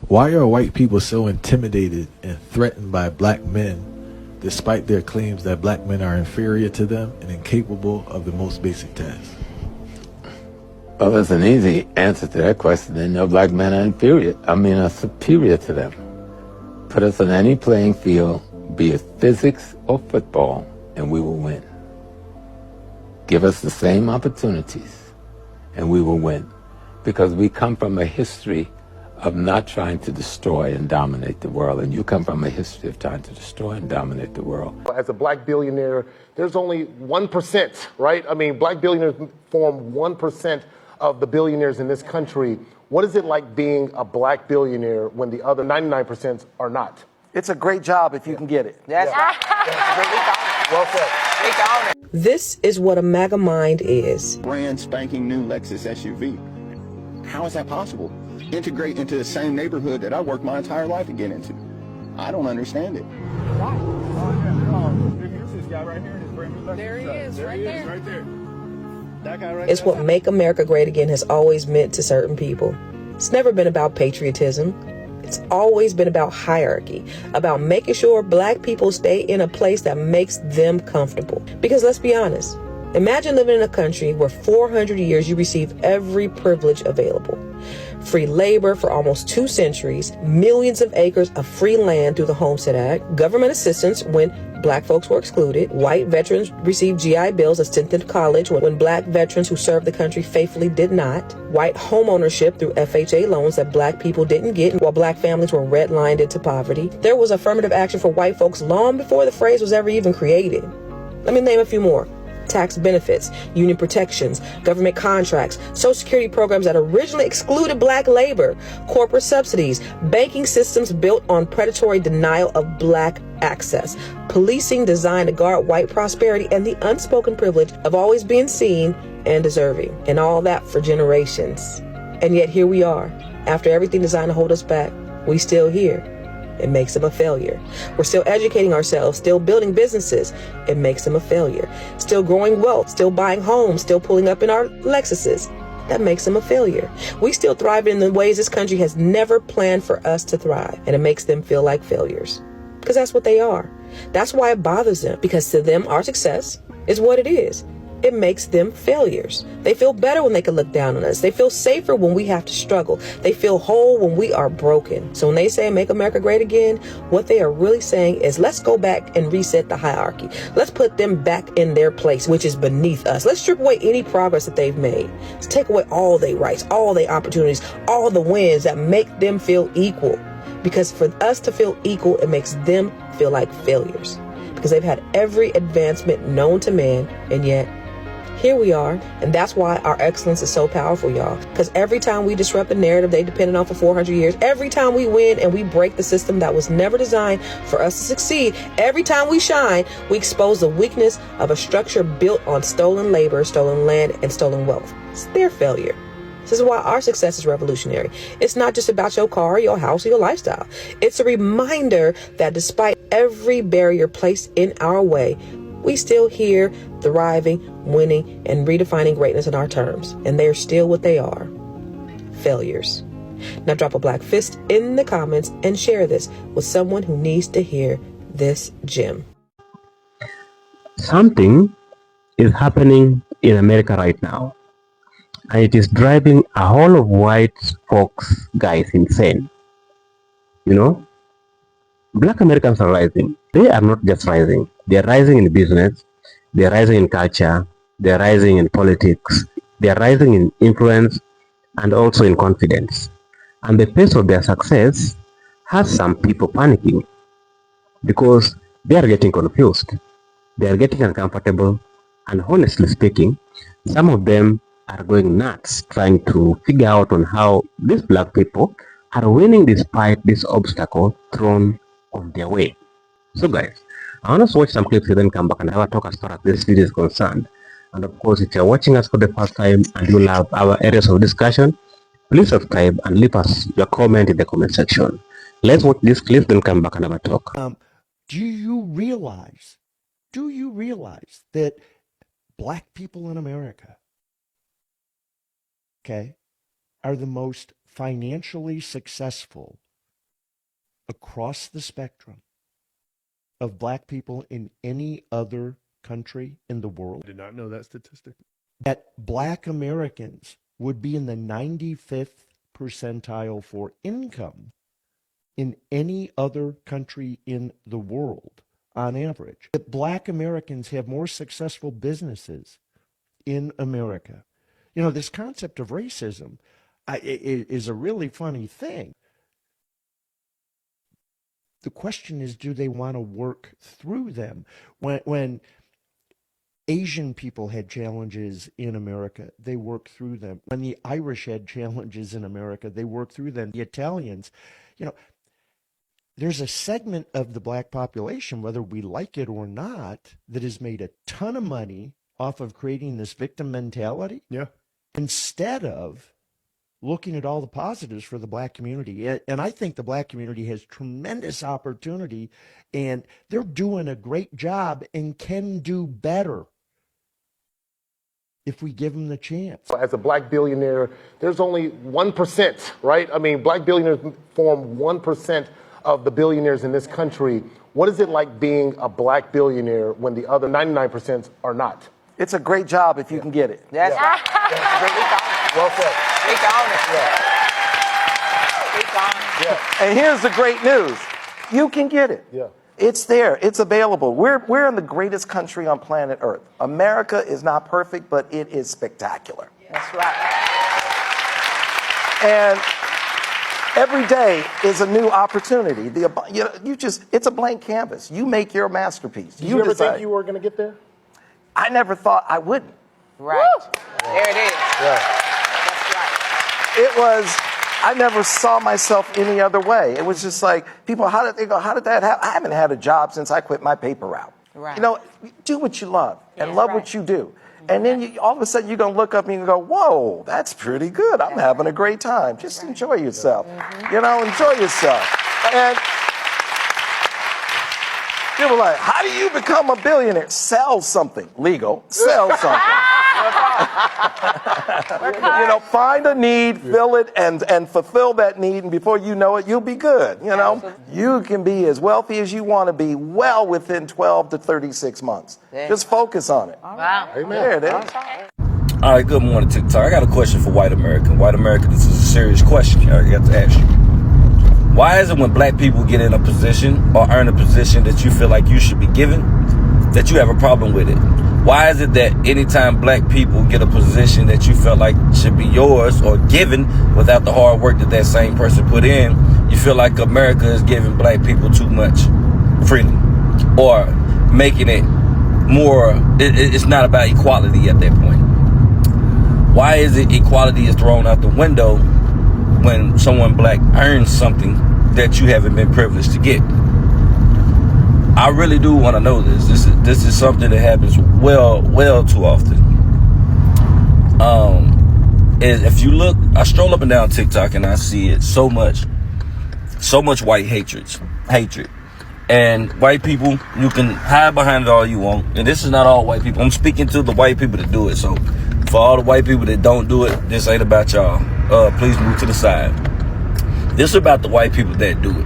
Why are white people so intimidated and threatened by black men despite their claims that black men are inferior to them and incapable of the most basic tasks? Well, there's an easy answer to that question. They know black men are superior to them. Put us on any playing field, be it physics or football, and we will win. Give us the same opportunities, and we will win. Because we come from a history of not trying to destroy and dominate the world, and you come from a history of trying to destroy and dominate the world. As a black billionaire, there's only 1%, right? I mean, black billionaires form 1% of the billionaires in this country. What is it like being a black billionaire when the other 99% are not? It's a great job if you can get it. That's Well said. This is what a MAGA mind is. Brand spanking new Lexus SUV. How is that possible? Integrate into the same neighborhood that I worked my entire life to get into. I don't understand it. Here's this guy right here in his brand new Lexus. There he is, right there. That guy right It's what Make America Great Again has always meant to certain people. It's never been about patriotism. It's always been about hierarchy, about making sure black people stay in a place that makes them comfortable. Because let's be honest, imagine living in a country where 400 years you receive every privilege available. Free labor for almost 2 centuries, millions of acres of free land through the Homestead Act, government assistance when black folks were excluded, white veterans received GI Bills as sent them to college when black veterans who served the country faithfully did not, white home ownership through FHA loans that black people didn't get while black families were redlined into poverty. There was affirmative action for white folks long before the phrase was ever even created. Let me name a few more. Tax benefits, union protections, government contracts, social security programs that originally excluded black labor, corporate subsidies, banking systems built on predatory denial of black access, policing designed to guard white prosperity, and the unspoken privilege of always being seen and deserving, and all that for generations. And yet here we are, after everything designed to hold us back, we still here. It makes them a failure. We're still educating ourselves, still building businesses. It makes them a failure. Still growing wealth, still buying homes, still pulling up in our Lexuses. That makes them a failure. We still thrive in the ways this country has never planned for us to thrive. And it makes them feel like failures. Because that's what they are. That's why it bothers them. Because to them, our success is what it is. It makes them failures. They feel better when they can look down on us. They feel safer when we have to struggle. They feel whole when we are broken. So when they say make America great again, what they are really saying is let's go back and reset the hierarchy. Let's put them back in their place, which is beneath us. Let's strip away any progress that they've made. Let's take away all their rights, all their opportunities, all the wins that make them feel equal. Because for us to feel equal, it makes them feel like failures. Because they've had every advancement known to man, and yet here we are, and that's why our excellence is so powerful, y'all. Because every time we disrupt the narrative they depended on for 400 years, every time we win and we break the system that was never designed for us to succeed, every time we shine, we expose the weakness of a structure built on stolen labor, stolen land, and stolen wealth. It's their failure. This is why our success is revolutionary. It's not just about your car, your house, or your lifestyle. It's a reminder that despite every barrier placed in our way, we still here, thriving, winning, and redefining greatness in our terms. And they're still what they are. Failures. Now drop a black fist in the comments and share this with someone who needs to hear this gem. Something is happening in America right now. And it is driving a whole of white folks guys insane. You know, black Americans are rising. They are not just rising. They are rising in business. They are rising in culture. They are rising in politics. They are rising in influence and also in confidence. And the pace of their success has some people panicking because they are getting confused. They are getting uncomfortable. And honestly speaking, some of them are going nuts trying to figure out on how these black people are winning despite this obstacle thrown on their way. So guys, I want us to watch some clips and then come back and have a talk as far as this video is concerned. And of course, if you're watching us for the first time and you love our areas of discussion, please subscribe and leave us your comment in the comment section. Let's watch this clip, then come back and have a talk. Do you realize that black people in America, okay, are the most financially successful across the spectrum of black people in any other country in the world. I did not know that statistic. That black Americans would be in the 95th percentile for income in any other country in the world on average. That black Americans have more successful businesses in America. You know, this concept of racism is a really funny thing. The question is, do they want to work through them? When Asian people had challenges in America, they worked through them. When the Irish had challenges in America, they worked through them. The Italians, you know, there's a segment of the black population, whether we like it or not, that has made a ton of money off of creating this victim mentality. Yeah. Instead of looking at all the positives for the black community. And I think the black community has tremendous opportunity, and they're doing a great job and can do better if we give them the chance. As a black billionaire, there's only 1%, right? I mean, black billionaires form 1% of the billionaires in this country. What is it like being a black billionaire when the other 99% are not? It's a great job if you can get it. That's right. Well said. Speak on it. Speak on it. Yeah. And here's the great news. You can get it. Yeah. It's there. It's available. We're in the greatest country on planet Earth. America is not perfect, but it is spectacular. That's right. And every day is a new opportunity. It's a blank canvas. You make your masterpiece. Did you ever think you were going to get there? I never thought I wouldn't. Right. There it is. Yeah. That's right. It was, I never saw myself any other way. It was just like, people, how did that happen? I haven't had a job since I quit my paper route. Right. You know, do what you love and That's love right. what you do. And then all of a sudden you're going to look up and you go, whoa, that's pretty good. I'm having a great time. Just enjoy yourself. You know, enjoy yourself. And people are like, how do you become a billionaire? Sell something legal. Sell something. You know, find a need, fill it, and fulfill that need, and before you know it, you'll be good. You know, you can be as wealthy as you want to be well within 12 to 36 months. Just focus on it. Wow. Amen. There it is. All right, good morning, TikTok. I got a question for white American. White American, this is a serious question I got to ask you. Why is it when black people get in a position or earn a position that you feel like you should be given, that you have a problem with it? Why is it that anytime black people get a position that you felt like should be yours or given without the hard work that same person put in, you feel like America is giving black people too much freedom or making it more, it's not about equality at that point? Why is it equality is thrown out the window when someone black earns something that you haven't been privileged to get? I really do want to know this. This is something that happens well too often. If you look, I stroll up and down TikTok and I see it so much white hatred. And white people, you can hide behind it all you want. And this is not all white people. I'm speaking to the white people that do it. So for all the white people that don't do it, this ain't about y'all. Please move to the side. This is about the white people that do it.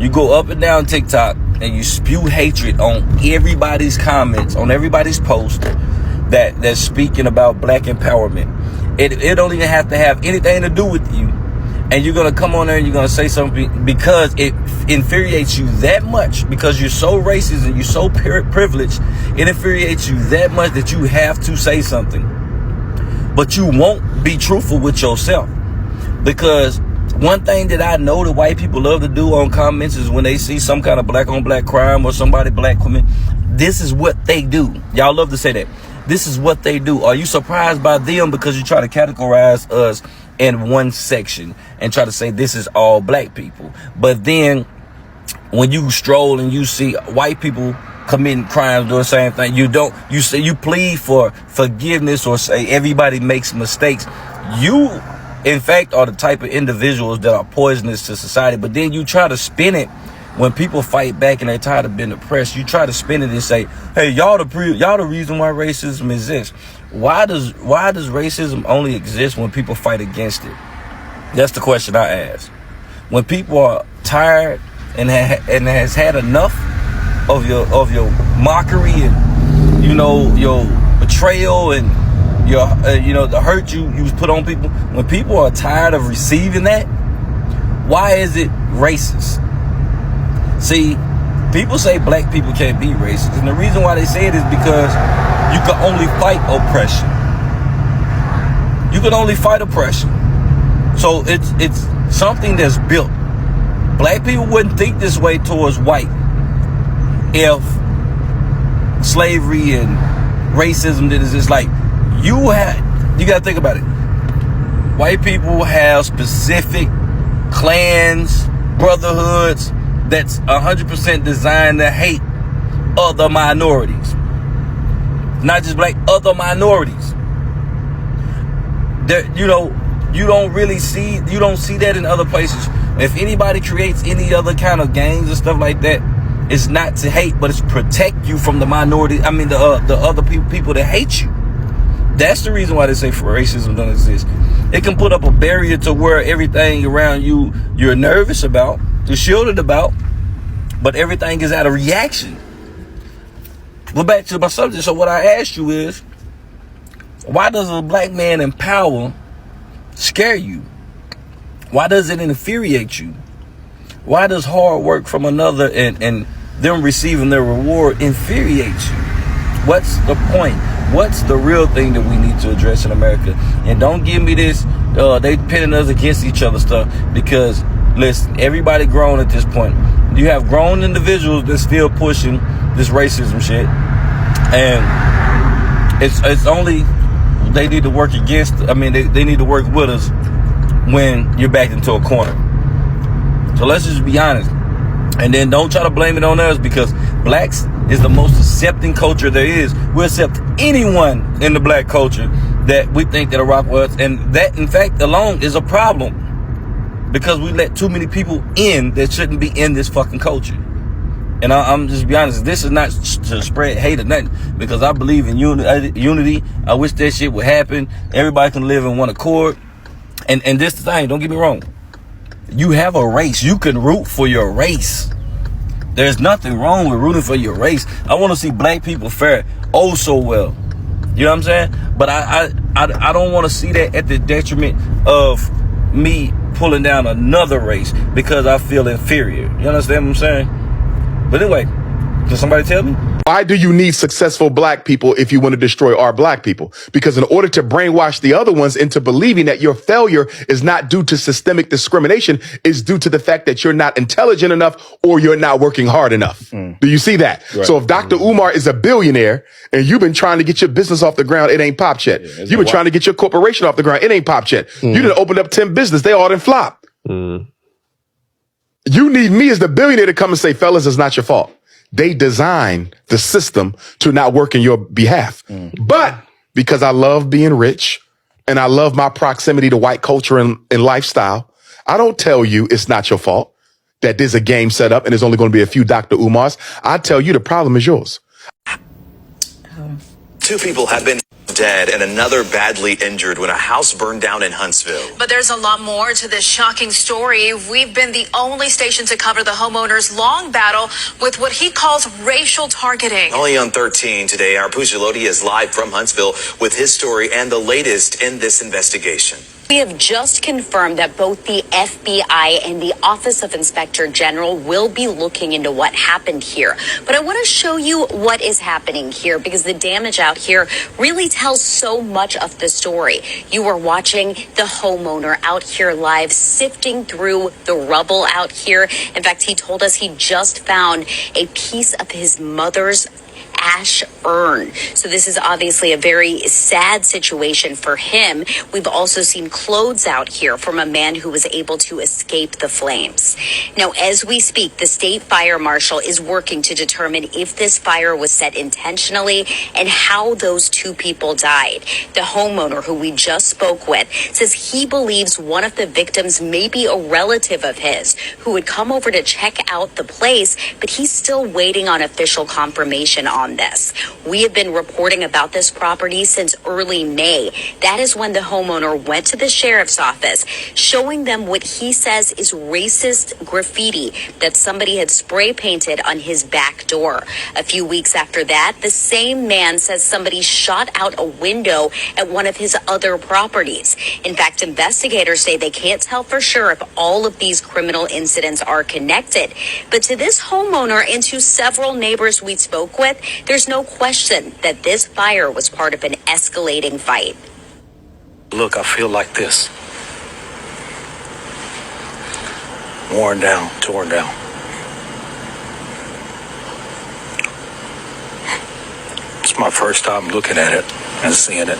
You go up and down TikTok and you spew hatred on everybody's comments, on everybody's post that's speaking about black empowerment. It don't even have to have anything to do with you. And you're going to come on there and you're going to say something because it infuriates you that much, because you're so racist and you're so privileged. It infuriates you that much that you have to say something. But you won't be truthful with yourself, because one thing that I know the white people love to do on comments is when they see some kind of black on black crime or somebody black woman, this is what they do. Y'all love to say that. This is what they do. Are you surprised by them because you try to categorize us in one section and try to say this is all black people? But then when you stroll and you see white people committing crimes, doing the same thing, you say you plead for forgiveness or say everybody makes mistakes. You, in fact, are the type of individuals that are poisonous to society. But then you try to spin it when people fight back and they're tired of being oppressed. You try to spin it and say, hey, y'all the reason why racism exists. Why does racism only exist when people fight against it? That's the question I ask. When people are tired and has had enough of your mockery and your betrayal and your the hurt you put on people. When people are tired of receiving that, why is it racist? See, people say black people can't be racist, and the reason why they say it is because you can only fight oppression. You can only fight oppression. So it's something that's built. Black people wouldn't think this way towards white if slavery and racism did exist. Like, you gotta think about it. White people have specific clans, brotherhoods that's 100% designed to hate other minorities. Not just black, other minorities. You don't see that in other places. If anybody creates any other kind of gangs and stuff like that, it's not to hate, but it's to protect you from the minority. I mean, the other people that hate you. That's the reason why they say racism don't exist. It can put up a barrier to where everything around you you're nervous about, you're shielded about, but everything is out of reaction. But back to my subject. So what I asked you is, why does a black man in power scare you? Why does it infuriate you? Why does hard work from another and them receiving their reward infuriate you? What's the point? What's the real thing that we need to address in America? And don't give me this, they pitting us against each other stuff, because listen, everybody grown at this point. You have grown individuals that's still pushing this racism shit, and it's only they need to work against. I mean, they need to work with us when you're backed into a corner. So let's just be honest, and then don't try to blame it on us, because blacks is the most accepting culture there is. We accept anyone in the black culture that we think that rock with us, and that in fact alone is a problem, because we let too many people in that shouldn't be in this fucking culture. And I'm just be honest, this is not to spread hate or nothing, because I believe in unity. I wish that shit would happen. Everybody can live in one accord. And this the thing, don't get me wrong. You have a race. You can root for your race. There's nothing wrong with rooting for your race. I want to see black people fare oh so well. You know what I'm saying? But I don't want to see that at the detriment of me pulling down another race because I feel inferior. You understand what I'm saying? But anyway, can somebody tell me? Why do you need successful black people if you want to destroy our black people? Because in order to brainwash the other ones into believing that your failure is not due to systemic discrimination, it's due to the fact that you're not intelligent enough or you're not working hard enough. Do you see that? Right. So if Dr. Umar is a billionaire and you've been trying to get your business off the ground, it ain't popped yet. Yeah, you've been trying to get your corporation off the ground, it ain't popped yet. You done opened up 10 business, they all done flop. You need me as the billionaire to come and say, fellas, it's not your fault. They design the system to not work in your behalf. But because I love being rich and I love my proximity to white culture and lifestyle, I don't tell you it's not your fault that there's a game set up and there's only going to be a few Dr. Umars. I tell you the problem is yours. 2 people have been dead and another badly injured when a house burned down in Huntsville. But there's a lot more to this shocking story. We've been the only station to cover the homeowner's long battle with what he calls racial targeting. Only on 13 today, our Pooja Lodi is live from Huntsville with his story and the latest in this investigation. We have just confirmed that both the FBI and the Office of Inspector General will be looking into what happened here. But I want to show you what is happening here, because the damage out here really tells so much of the story. You were watching the homeowner out here live, sifting through the rubble out here. In fact, he told us he just found a piece of his mother's ash urn. So this is obviously a very sad situation for him. We've also seen clothes out here from a man who was able to escape the flames. Now, as we speak, the state fire marshal is working to determine if this fire was set intentionally and how those 2 people died. The homeowner, who we just spoke with, says he believes one of the victims may be a relative of his who would come over to check out the place, but he's still waiting on official confirmation on on this. We have been reporting about this property since early May. That is when the homeowner went to the sheriff's office, showing them what he says is racist graffiti that somebody had spray painted on his back door. A few weeks after that, the same man says somebody shot out a window at one of his other properties. In fact, investigators say they can't tell for sure if all of these criminal incidents are connected. But to this homeowner and to several neighbors we spoke with, there's no question that this fire was part of an escalating fight. Look, I feel like this. Worn down, torn down. It's my first time looking at it and seeing it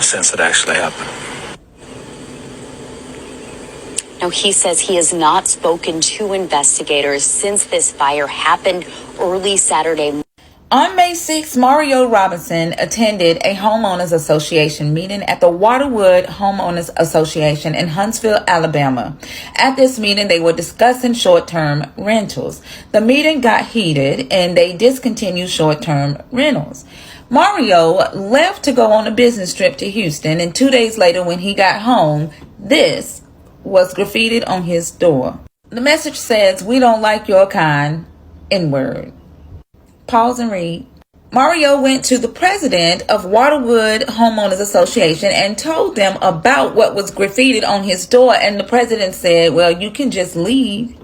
since it actually happened. Now, he says he has not spoken to investigators since this fire happened early Saturday morning. On May 6, Mario Robinson attended a homeowners association meeting at the Waterwood Homeowners Association in Huntsville, Alabama. At this meeting, they were discussing short-term rentals. The meeting got heated and they discontinued short-term rentals. Mario left to go on a business trip to Houston, and 2 days later when he got home, this was graffitied on his door. The message says, "We don't like your kind," N-word. Pause and read. Mario went to the president of Waterwood Homeowners Association and told them about what was graffitied on his door, and the president said, "Well, you can just leave."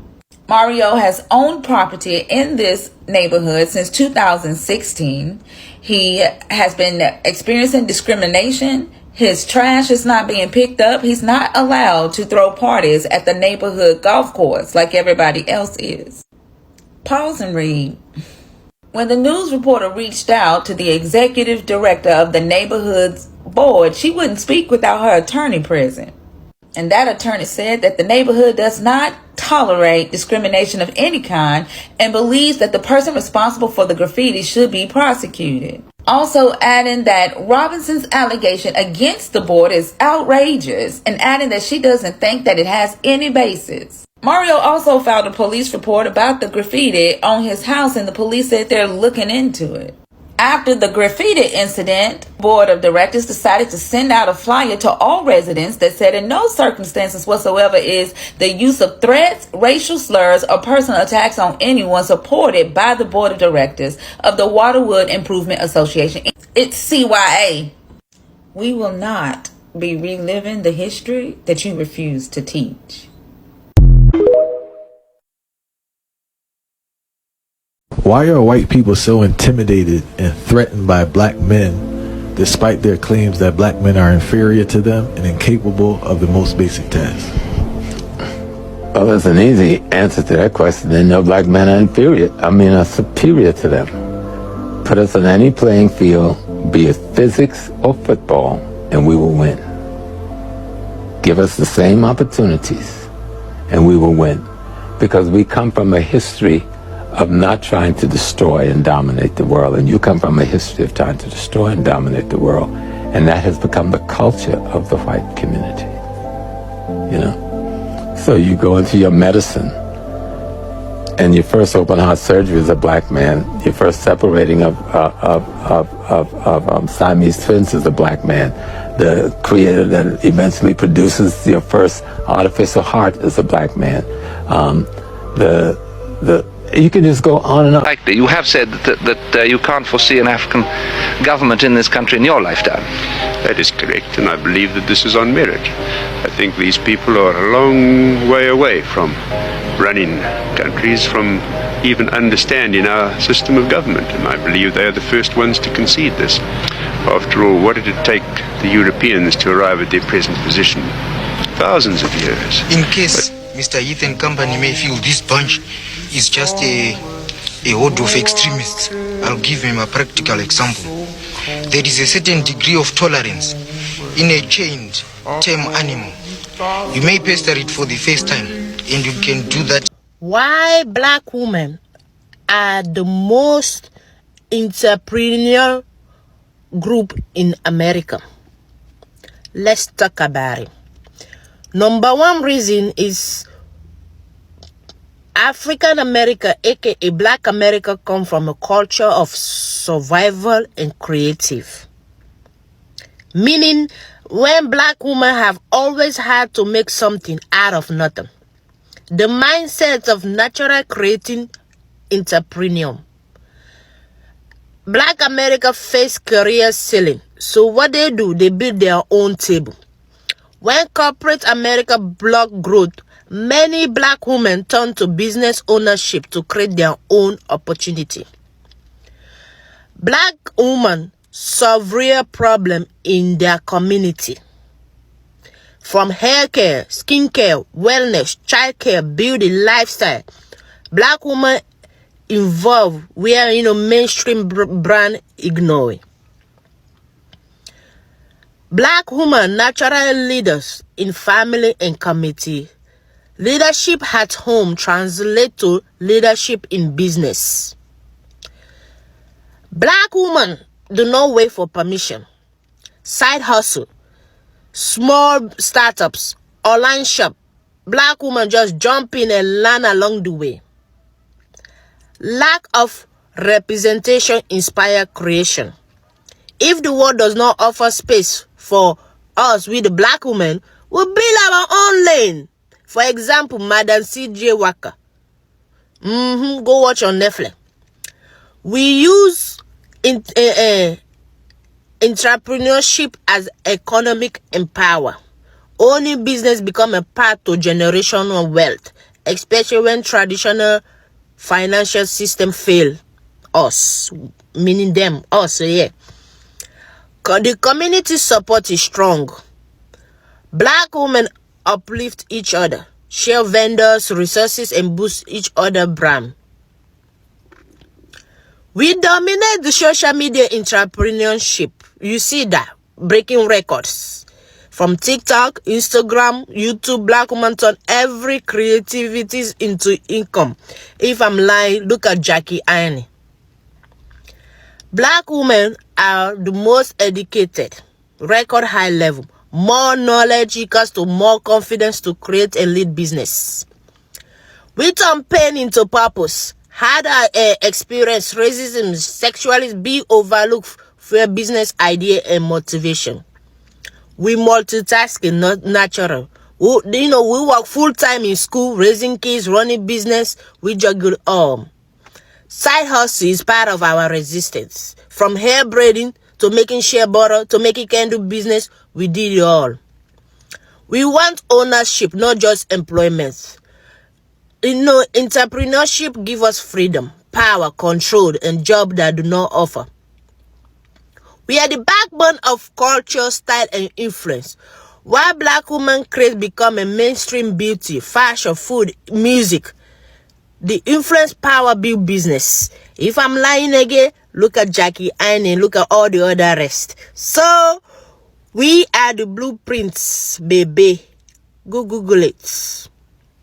Mario has owned property in this neighborhood since 2016. He has been experiencing discrimination. His trash is not being picked up. He's not allowed to throw parties at the neighborhood golf course like everybody else is. Pause and read. When the news reporter reached out to the executive director of the neighborhood's board, she wouldn't speak without her attorney present. And that attorney said that the neighborhood does not tolerate discrimination of any kind and believes that the person responsible for the graffiti should be prosecuted. Also adding that Robinson's allegation against the board is outrageous, and adding that she doesn't think that it has any basis. Mario also filed a police report about the graffiti on his house, and the police said they're looking into it. After the graffiti incident, the board of directors decided to send out a flyer to all residents that said in no circumstances whatsoever is the use of threats, racial slurs, or personal attacks on anyone supported by the board of directors of the Waterwood Improvement Association. It's CYA. We will not be reliving the history that you refuse to teach. Why are white people so intimidated and threatened by black men despite their claims that black men are inferior to them and incapable of the most basic tasks? Well, there's an easy answer to that question. They know black men are superior to them. Put us on any playing field, be it physics or football, and we will win. Give us the same opportunities, and we will win. Because we come from a history of not trying to destroy and dominate the world. And you come from a history of trying to destroy and dominate the world. And that has become the culture of the white community. You know? So you go into your medicine, and your first open heart surgery as a black man, your first separating of Siamese twins as a black man, the creator that eventually produces your first artificial heart as a black man. You can just go on and on. You have said that you can't foresee an African government in this country in your lifetime. That is correct, and I believe that this is on merit. I think these people are a long way away from running countries, from even understanding our system of government, and I believe they are the first ones to concede this. After all, what did it take the Europeans to arrive at their present position? Thousands of years. In case Mr. Ethan Company may feel this bunch is just a horde of extremists, I'll give him a practical example. There is a certain degree of tolerance in a chained, tame animal. You may pester it for the first time, and you can do that. Why black women are the most entrepreneurial group in America? Let's talk about it. Number one reason is African America, aka Black America, come from a culture of survival and creative. Meaning, when Black women have always had to make something out of nothing. The mindset of natural creating entrepreneur. Black America face career ceiling. So what they do, they build their own table. When corporate America block growth, many Black women turn to business ownership to create their own opportunity. Black women solve real problems in their community. From hair care, skin care, wellness, child care, beauty, lifestyle. Black women involved where mainstream brand ignoring. Black women natural leaders in family and community. Leadership at home translates to leadership in business. Black women do not wait for permission. Side hustle, small startups, online shop. Black women just jump in and learn along the way. Lack of representation inspires creation. If the world does not offer space for us, we the Black women, we build our own lane. For example, Madam C.J. Walker. Go watch on Netflix. We use entrepreneurship as economic empower. Owning business become a path to generational wealth, especially when traditional financial system fail us, meaning them, us, yeah. The community support is strong. Black women uplift each other, share vendors, resources, and boost each other brand. We dominate the social media entrepreneurship. You see that, breaking records. From TikTok, Instagram, YouTube, Black women turn every creativity into income. If I'm lying, look at Jackie Annie. Black women are the most educated, record high level. More knowledge equals to more confidence to create and lead business. We turn pain into purpose. Had experience racism, sexuality be overlooked for business idea and motivation. We multitasking, not natural. We work full time in school, raising kids, running business. We juggle all. Side hustle is part of our resistance. From hair braiding to making shea butter to making candle business, we did it all. We want ownership, not just employment. Entrepreneurship gives us freedom, power, control, and job that do not offer. We are the backbone of culture, style, and influence. While Black women create become a mainstream beauty, fashion, food, music, the influence power build business. If I'm lying again, look at Jackie Annie, look at all the other rest. So, we are the blueprints, baby. Go Google it.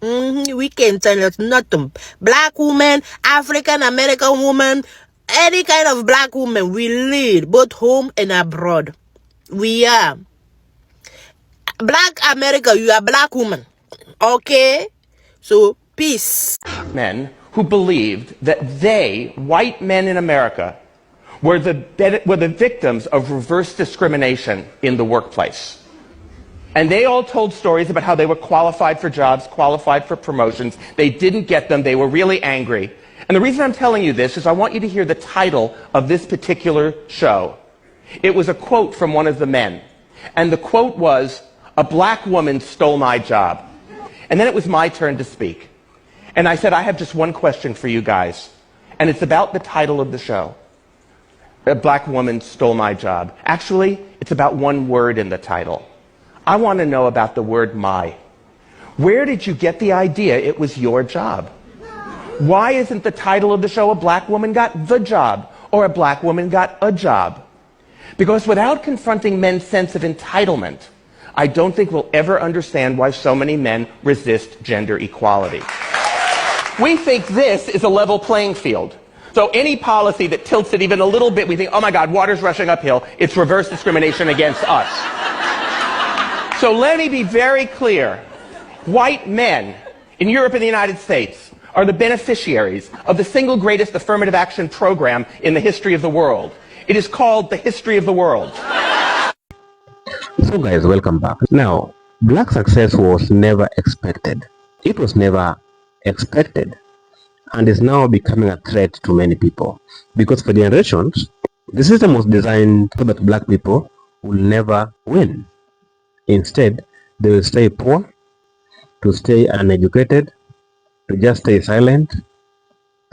We can tell you nothing. Black woman, African American woman, any kind of Black woman, we lead both home and abroad. We are. Black America, you are Black woman. Okay? So, peace. Men who believed that they, white men in America, were the victims of reverse discrimination in the workplace. And they all told stories about how they were qualified for jobs, qualified for promotions. They didn't get them. They were really angry. And the reason I'm telling you this is I want you to hear the title of this particular show. It was a quote from one of the men. And the quote was, "A black woman stole my job." And then it was my turn to speak. And I said, I have just one question for you guys. And it's about the title of the show. A black woman stole my job. Actually, it's about one word in the title. I want to know about the word my. Where did you get the idea it was your job? Why isn't the title of the show A Black Woman Got the Job or A Black Woman Got a Job? Because without confronting men's sense of entitlement, I don't think we'll ever understand why so many men resist gender equality. We think this is a level playing field. So any policy that tilts it even a little bit, we think, oh my God, water's rushing uphill. It's reverse discrimination against us. So let me be very clear. White men in Europe and the United States are the beneficiaries of the single greatest affirmative action program in the history of the world. It is called the history of the world. So guys, welcome back. Now, black success was never expected. It was never expected and is now becoming a threat to many people. Because for generations, the system was designed so that black people will never win. Instead, they will stay poor, to stay uneducated, to just stay silent,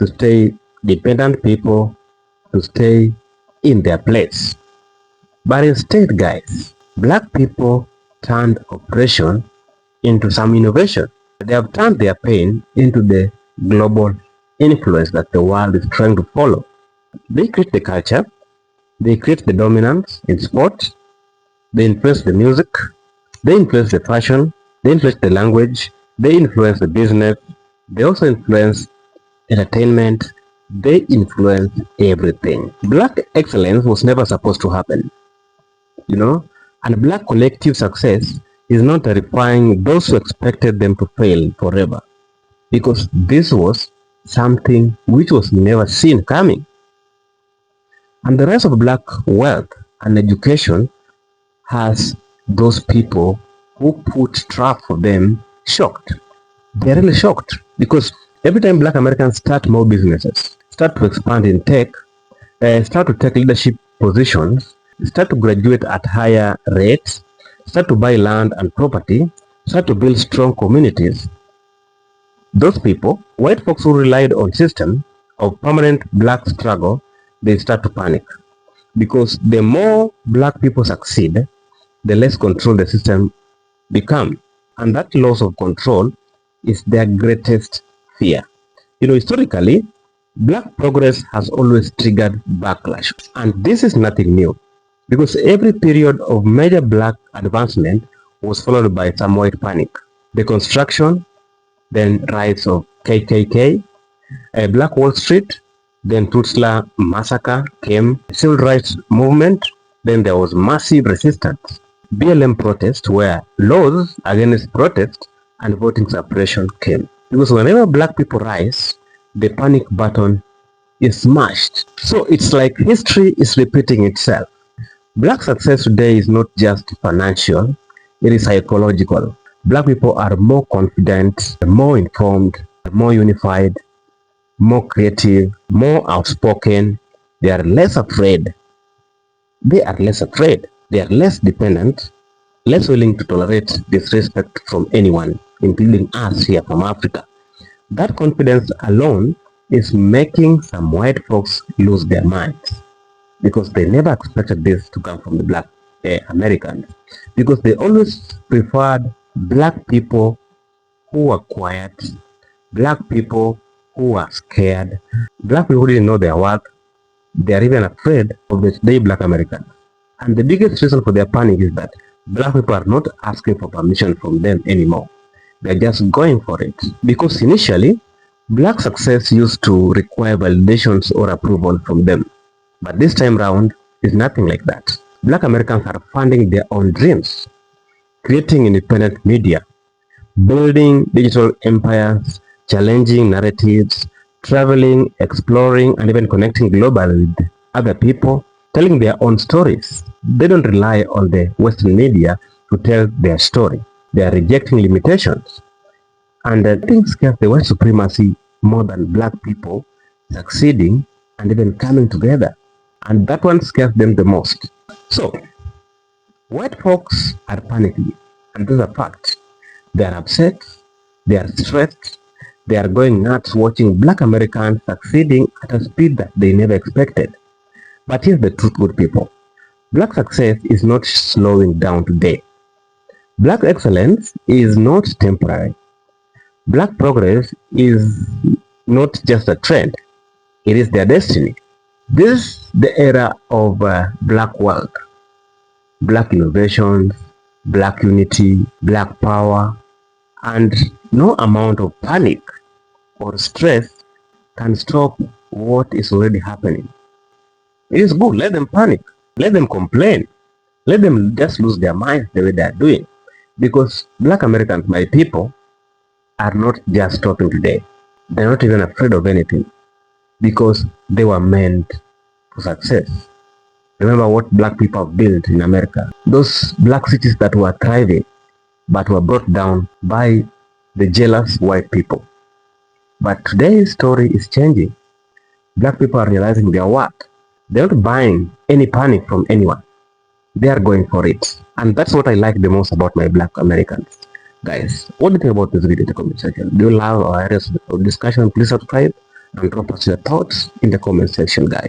to stay dependent people, to stay in their place. But instead, guys, black people turned oppression into some innovation. They have turned their pain into the global influence that the world is trying to follow. They create the culture, they create the dominance in sports, they influence the music, they influence the fashion, they influence the language, they influence the business, they also influence entertainment, they influence everything. Black excellence was never supposed to happen, you know, and black collective success is not terrifying those who expected them to fail forever, because this was something which was never seen coming. And the rise of black wealth and education has those people who put trap for them shocked. They're really shocked because every time black Americans start more businesses, start to expand in tech, start to take leadership positions, start to graduate at higher rates, start to buy land and property, start to build strong communities, those people, white folks who relied on system of permanent black struggle, they start to panic. Because the more black people succeed, the less control the system become. And that loss of control is their greatest fear. You know, historically, black progress has always triggered backlash. And this is nothing new, because every period of major black advancement was followed by some white panic. Deconstruction, then rise of KKK, Black Wall Street, then Tulsa massacre came, civil rights movement, then there was massive resistance. BLM protest, where laws against protest and voting suppression came. Because whenever black people rise, the panic button is smashed. So it's like history is repeating itself. Black success today is not just financial, it is psychological. Black people are more confident, more informed, more unified, more creative, more outspoken. They are less afraid. They are less afraid. They are less dependent, less willing to tolerate disrespect from anyone, including us here from Africa. That confidence alone is making some white folks lose their minds, because they never expected this to come from the black Americans, because they always preferred black people who were quiet, black people who were scared, black people who didn't know their worth. They are even afraid of the today black Americans. And the biggest reason for their panic is that black people are not asking for permission from them anymore. They're just going for it. Because initially, black success used to require validations or approval from them. But this time round, it's nothing like that. Black Americans are funding their own dreams, creating independent media, building digital empires, challenging narratives, traveling, exploring, and even connecting globally with other people, telling their own stories. They don't rely on the Western media to tell their story. They are rejecting limitations. And things scares the white supremacy more than black people succeeding and even coming together. And that one scares them the most. So, white folks are panicking, and those are facts. They are upset, they are stressed, they are going nuts watching black Americans succeeding at a speed that they never expected. But here's the truth, good people. Black success is not slowing down today. Black excellence is not temporary. Black progress is not just a trend. It is their destiny. This is the era of black wealth, black innovations, black unity, black power, and no amount of panic or stress can stop what is already happening. It is good. Let them panic. Let them complain. Let them just lose their minds the way they are doing. Because black Americans, my people, are not just stopping today. They're not even afraid of anything because they were meant for success. Remember what black people have built in America. Those black cities that were thriving but were brought down by the jealous white people. But today's story is changing. Black people are realizing their worth. They're not buying any panic from anyone. They are going for it. And that's what I like the most about my black Americans. Guys, what do you think about this video in the comment section? Do you love our areas of discussion? Please subscribe and drop us your thoughts in the comment section, guys.